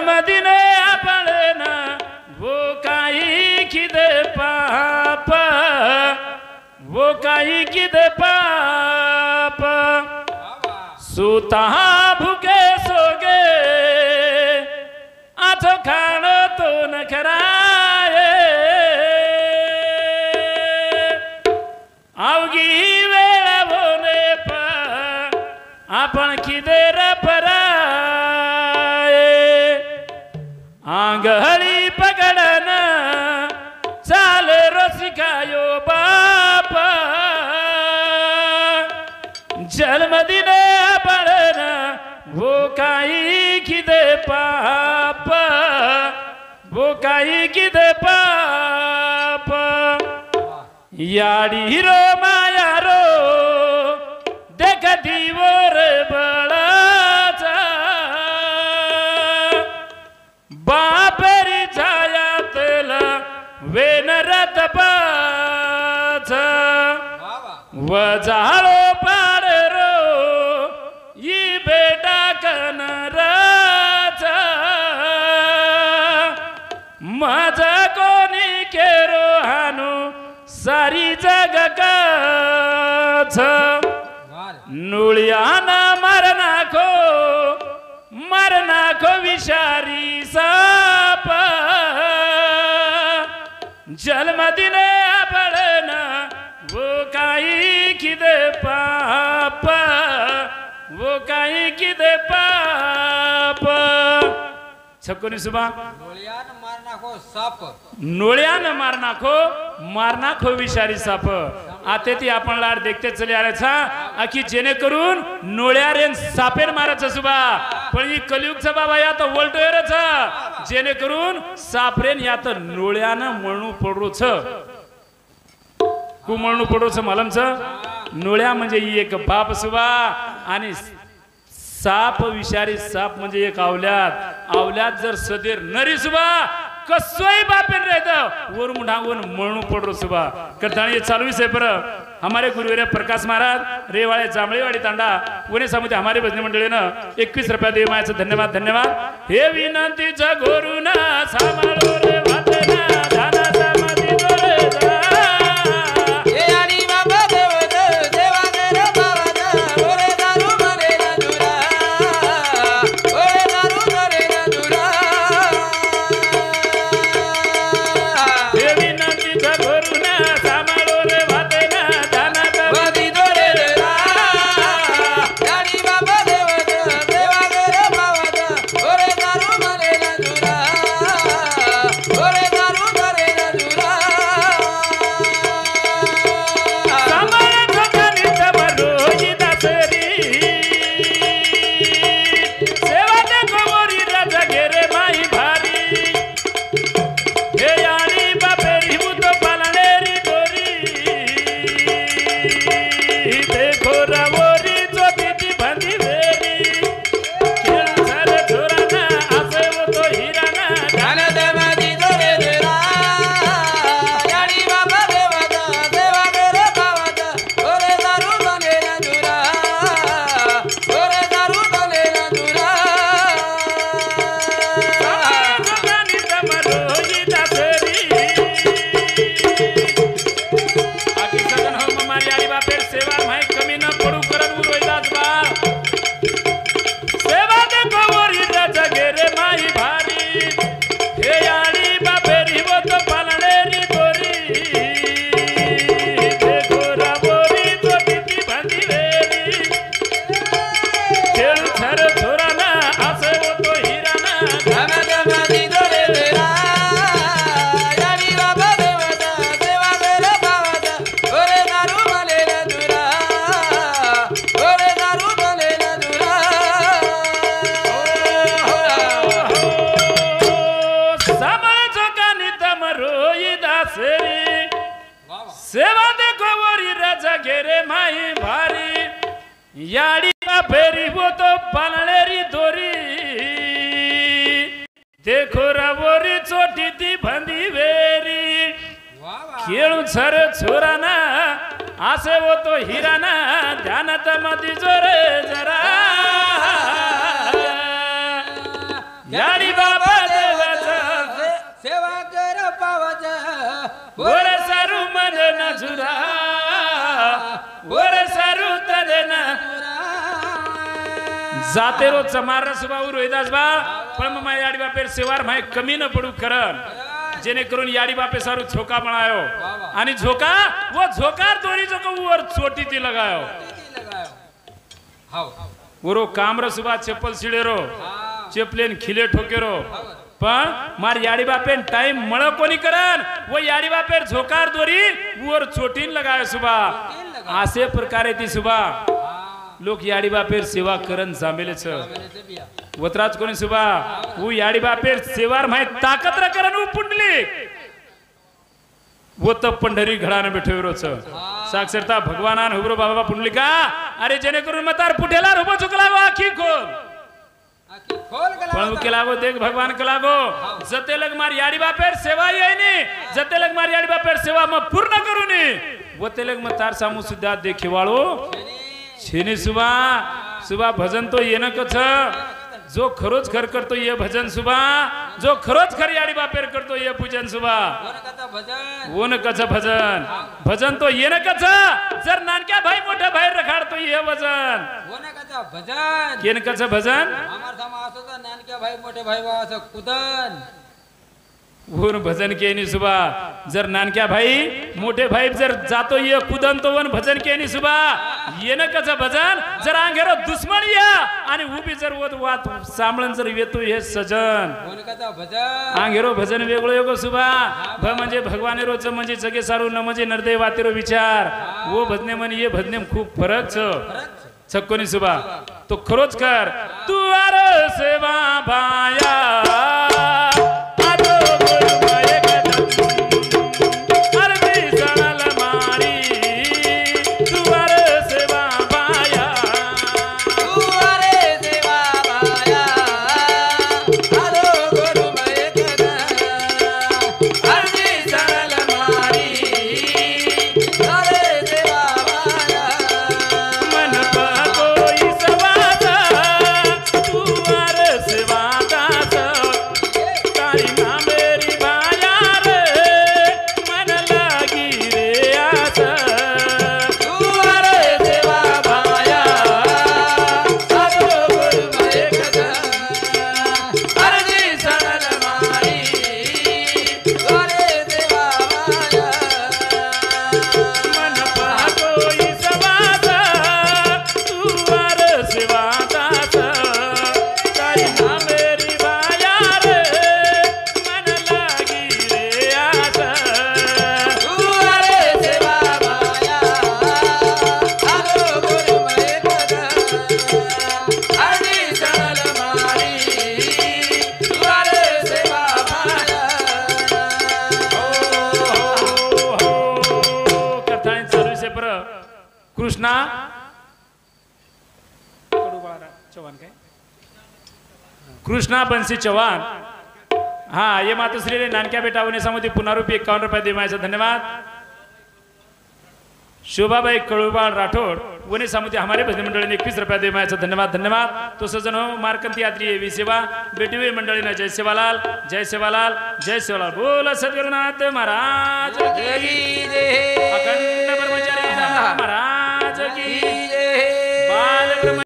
जन्मदिन आपण वो काही किदे पाप वो काही किदे पाप सुता भूखे सोगे आठो खाणो तो न खराये अवघी वेळ बोने आपण किदेर पराये आंगहळी पकडन चाल रसिकायो बाप जन्मदिन आपण वो काही किदे पाप वो काही किदे पाप याडी रो माया रो देख दिवोर बळाचा बापेरी छायातला वेनरत पाच वजाळो पाड रो ई बेटा कनराचा माझा कोणी केरो हानू सारी जग काच नुळ्याना मार नाखो विषारी साप जन्मदिन आपण वो काही किदे पाप वो काही किदे पाप छक्कोनी सुबा नोळ्यान मार नाखो विषारी साप आता ती आपण लाड देखते चले आले छा आखी जेणेकरून नोळ्या रेन सापेन मारायचं सुबा पण ही कलियुगचा बाबा या तर वोल्टोयरच जेणेकरून सापरेन या तर नोळ्यानं मळणू पडरो छ कुमळणू पडरो छ मलमच नोळ्या म्हणजे ही एक बाप सुबा आणि साप विषारी साप म्हणजे एक आवल्यात जर सदेर नरी सुबा कसोई बापेन रहता वर मुंडांगून मळणू पडरो सुबा करताणी चालू है पर हमारे गुरुवर्य प्रकाश महाराज रेवाड़े जांभळेवाडी तांडा उन्हें समुद्र हमारे भजनी मंडली ने 21 रुपया दे मायाचं धन्यवाद धन्यवाद हे विनंतीचा गुरुना सांभाळो रे वातना दाना समाधी जोरे जा हे आणि बाबा देव देवा रे बाबा ओरे दारू मरे ना दुरा ओरे दारू मरे ना दुरा हे विनंतीचा गुरुना सांभाळो रे वातना दाना समाधी जोरे रा आणि बाबा देव देवा रे बाबा ओरे दारू मरे ना दुरा ओरे दारू मरे ना दुरा सेवा देखो वरी राजा घेरे माई भारी याडी फेरी वो तो पालनेरी दोरी देखो रवोरी चोटी ती बंदी वेरी खेळू छर छोराना आसे वो तो हिराना ध्यानात मधी जोरे जरा याडी बाबा देवाचा सेवा कर पावत वर सारू मन नजुरा वर सारू तदन जाते रोज मार सुभाऊ रोहिदास बा पण मग याडी बापेर सेवार माय कमी न पडू करन जेणेकरून याडी बापे सारू झोका बनायो आणि झोका वो झोकार दोरी जो को वर छोटी ती लगायो वरो कामर सुबा चप्पल सिडेरो चेपलेन खिले ठोकेरो पण मार याडी बापेन टाइम मळ कोणी करन वो याडी बापेर झोकार दोरी वर छोटीन लगायो सुबा असे प्रकारे ती सुबा लोक याडी बापेर सेवा करन जामेले छ वतराज कोणी सुबा वो याडी बापेर सेवार माय ताकत र करन उ पुंडली वो त पंढरी घडाने बैठेरो छ साक्षरता भगवानान हुबरो बाबा पुंडलिका अरे जेणेकरून मतार पुठेला उभो चुकलागो आखी खोल पण केलागो देख भगवान केलागो जते लग मार याडी बापेर सेवा येनी जते लग मार याडी बापेर सेवा म पूर्ण करूनी वते लग मतार सामू सुद्धा देखिवाळो छेनी सुबा सुबा भजन तो येन कछ जो खरोच खर करतो ये भजन सुबा जो खरोच खर याडी बापेर करतो ये पूजन सुबा वन कच भजन भजन तो ये न कच जर नानक्या भाई मोठा भाई रखाडतो ये भजन भजन केन कच भजन नानक्या भाई मोठे भाई बाबा कुदन वन भजन केनी सुबा जर नानक्या भाई मोठे भाई जर जातो ये कुदन तो वन भजन केनी सुबा ये न कच भजन जर आंगेरो दुश्मन या आणि उभी जर वत वात सांभळन जर येतो हे सजन भजन आंगेरो भजन वेगळो योगो सुबा भ म्हणजे भगवानेरो च म्हणजे जगे सारू न म्हणजे नरदे वातेरो विचार वो भजने मन ये भजने खूप फरक छ छक्कोनी सुबा तो खरोच कर तू आर सेवा भाया कृष्णा चव्हाण काय कृष्णा बंसी चव्हाण हा ये मातोश्री नानक्या बेटा वनेसामध्ये पुनरुपी 51 रुपये देवायचा धन्यवाद शोभाबाई कळुबाळ राठोड वनेसामध्ये हमारे भजन मंडळी ने 21 रुपये देवायचा धन्यवाद धन्यवाद तो सजन हो मार्कंती यात्री एवी सेवा बेटीवे मंडळी ने जय सेवालाल जय सेवालाल जय सेवालाल बोल सद्गुरुनाथ महाराज जय अखंड